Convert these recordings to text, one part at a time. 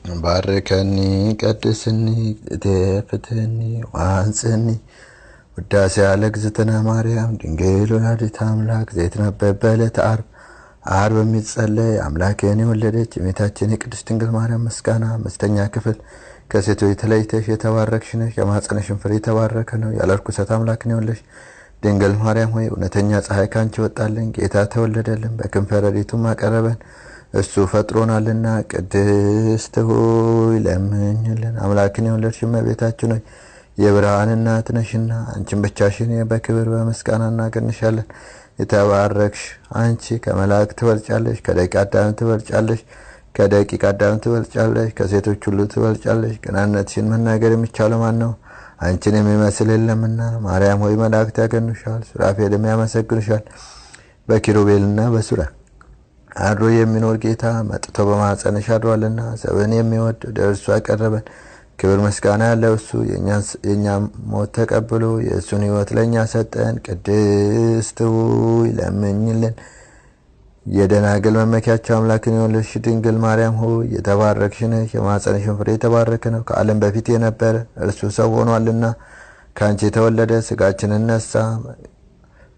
ባርከኒ ቀድስኒ እቴፍትኒ ዋንጽኒ ውዳሴ ለእግዝእትነ ማርያም ድንግል ወላዲተ አምላክ ዘይትነበብ በዕለተ ዓርብ የሚጸለይ አምላክን የወለደች የእመቤታችን የቅድስት ድንግል ማርያም ምስጋና። አምስተኛ ክፍል። ከሴቶች ተለይተሽ የተባረክሽ ነሽ፣ የማኅፀንሽም ፍሬ የተባረከ ነው። ያለ ርኵሰት አምላክን የወለድሽ ድንግል ማርያም ሆይ እውነተኛ ፀሐይ ካንቺ ወጣልን፣ ጌታ ተወለደልን፣ በክንፈ ረድኤቱም አቀረበን። እሱ ፈጥሮናልና ቅድስት ሆይ ለምኝልን። አምላክን የወለድሽ እመቤታችን ሆይ የብርሃን እናት ነሽና አንቺን ብቻሽን በክብር በምስጋና እናገንሻለን። የተባረክሽ አንቺ ከመላእክት ትበልጫለሽ፣ ከደቂቀ አዳም ትበልጫለሽ፣ ከሴቶች ሁሉ ትበልጫለሽ። ገናንነትሽን መናገር የሚቻለው ማን ነው? አንቺን የሚመስል የለምና። ማርያም ሆይ መላእክት ያገኑሻል፣ ሱራፌልም ያመሰግኑሻል። በኪሩቤልና በሱራፌል አድሮ የሚኖር ጌታ መጥቶ በማኅፀንሽ አድሯልና ሰብን የሚወድ ወደ እርሱ ያቀረበን ክብር ምስጋና ያለው እሱ የእኛም ሞት ተቀብሎ የእሱን ሕይወት ለእኛ ሰጠን። ቅድስት ሆይ ለምኝልን። የደናግል መመኪያቸው አምላክን የወለድሽ ድንግል ማርያም ሆይ የተባረክሽ ነሽ፣ የማኅፀንሽን ፍሬ የተባረከ ነው። ከዓለም በፊት የነበረ እርሱ ሰው ሆኗልና ከአንቺ የተወለደ ሥጋችንን ነሳ፣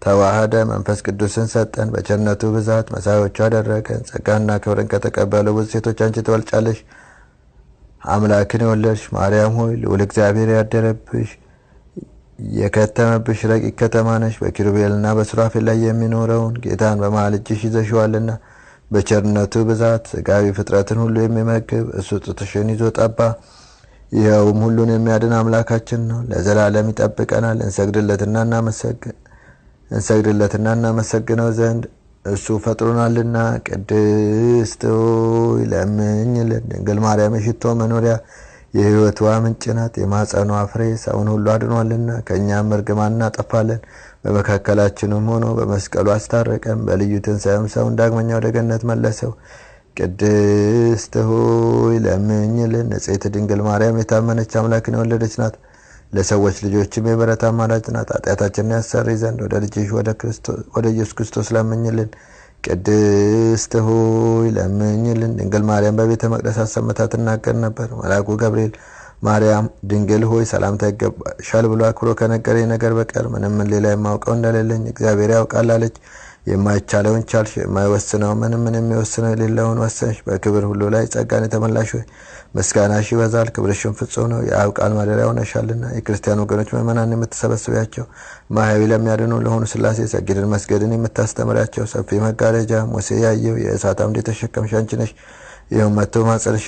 ተዋህደ፣ መንፈስ ቅዱስን ሰጠን። በቸርነቱ ብዛት መሳዮቹ አደረገን። ጸጋና ክብርን ከተቀበሉ ብዙ ሴቶች አንቺ ትበልጫለሽ። አምላክን የወለድሽ ማርያም ሆይ ልዑል እግዚአብሔር ያደረብሽ የከተመብሽ ረቂቅ ከተማ ነሽ። በኪሩቤልና በሱራፌል ላይ የሚኖረውን ጌታን በመሃል እጅሽ ይዘሽዋልና በቸርነቱ ብዛት ሥጋዊ ፍጥረትን ሁሉ የሚመግብ እሱ ጡትሽን ይዞ ጠባ። ይኸውም ሁሉን የሚያድን አምላካችን ነው። ለዘላለም ይጠብቀናል። እንሰግድለትና እናመሰግነው ዘንድ እሱ ፈጥሮናልና። ቅድስት ሆይ ለምኝልን። ድንግል ማርያም የሽቶ መኖሪያ የሕይወቷ ምንጭ ናት። የማኅፀኗ ፍሬ ሰውን ሁሉ አድኗልና ከእኛም እርግማን እናጠፋለን። በመካከላችንም ሆኖ በመስቀሉ አስታረቀን። በልዩ ትንሣኤም ሰውን ዳግመኛ ወደ ገነት መለሰው። ቅድስት ሆይ ለምኝልን። ንጽሕት ድንግል ማርያም የታመነች አምላክን የወለደች ናት። ለሰዎች ልጆችም የበረታ አማላጅ ናት። ኃጢአታችንን ያሰሪ ዘንድ ወደ ልጅሽ ወደ ኢየሱስ ክርስቶስ ለምኝልን። ቅድስት ሆይ ለምኝልን። ድንግል ማርያም በቤተ መቅደስ አሰምታ ትናገር ነበር። መልአኩ ገብርኤል ማርያም ድንግል ሆይ ሰላምታ ይገባሻል ብሎ አክብሮ ከነገረኝ ነገር በቀር ምንም ሌላ የማውቀው እንደሌለኝ እግዚአብሔር ያውቃል አለች። የማይቻለውን ቻልሽ፣ የማይወስነው ምንም የሚወስነው የሌለውን ወሰንሽ። በክብር ሁሉ ላይ ጸጋን የተመላሽ ሆይ ምስጋናሽ ይበዛል፣ ክብርሽም ፍጹም ነው። የአብ ቃል ማደሪያ ሆነሻልና የክርስቲያን ወገኖች ምእመናን የምትሰበስቢያቸው ማህያዊ ለሚያድኑ ለሆኑ ሥላሴ ሰግድን መስገድን የምታስተምሪያቸው ሰፊ መጋረጃ ሙሴ ያየው የእሳት አምድ የተሸከምሽ አንቺ ነሽ። ይኸውም መጥቶ በማኅፀንሽ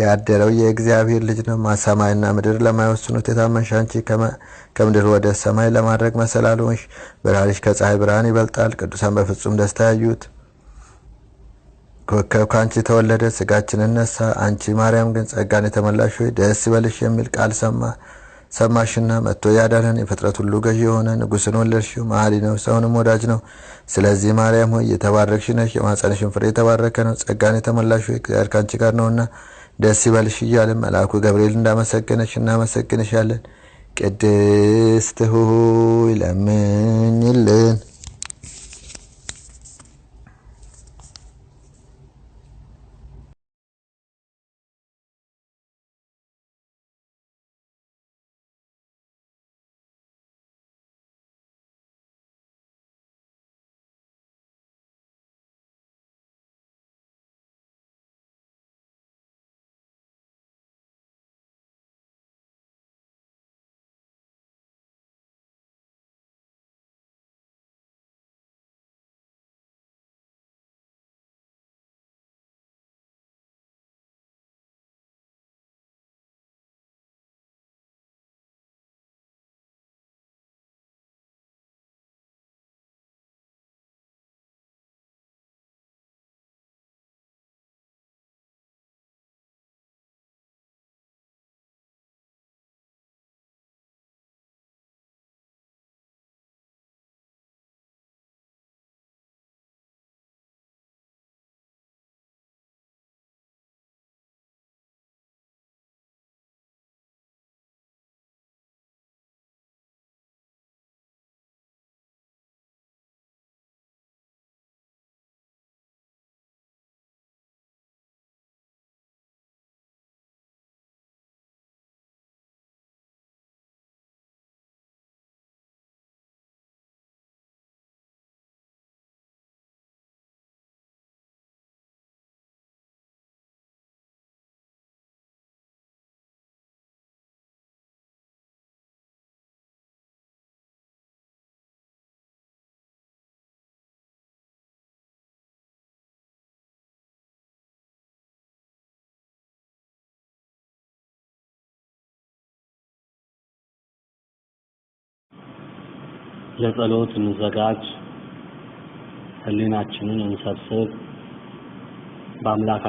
ያደረው የእግዚአብሔር ልጅ ነው። ሰማይና ምድር ለማይወስኑት የታመንሽ አንቺ ከምድር ወደ ሰማይ ለማድረግ መሰላል ሆንሽ። ብርሃንሽ ከፀሐይ ብርሃን ይበልጣል። ቅዱሳን በፍጹም ደስታ ያዩት ኮከብ ከአንቺ ተወለደ፣ ሥጋችንን ነሳ። አንቺ ማርያም ግን ጸጋን የተመላሽ ሆይ ደስ ይበልሽ የሚል ቃል ሰማሽና መጥቶ ያዳነን የፍጥረት ሁሉ ገዢ የሆነ ንጉሥን ወለድሽው። መሐሪ ነው፣ ሰውንም ወዳጅ ነው። ስለዚህ ማርያም ሆይ የተባረክሽ ነሽ፣ የማኅፀንሽን ፍሬ የተባረከ ነው። ጸጋን የተመላሽ ሆይ እግዚአብሔር ካንቺ ጋር ነውና ደስ ይበልሽ እያልን መልአኩ ገብርኤል እንዳመሰገነሽ እናመሰግንሻለን። ቅድስት ሆይ ለምኝልን። ለጸሎት እንዘጋጅ ህሊናችንን እንሰብስብ በአምላክ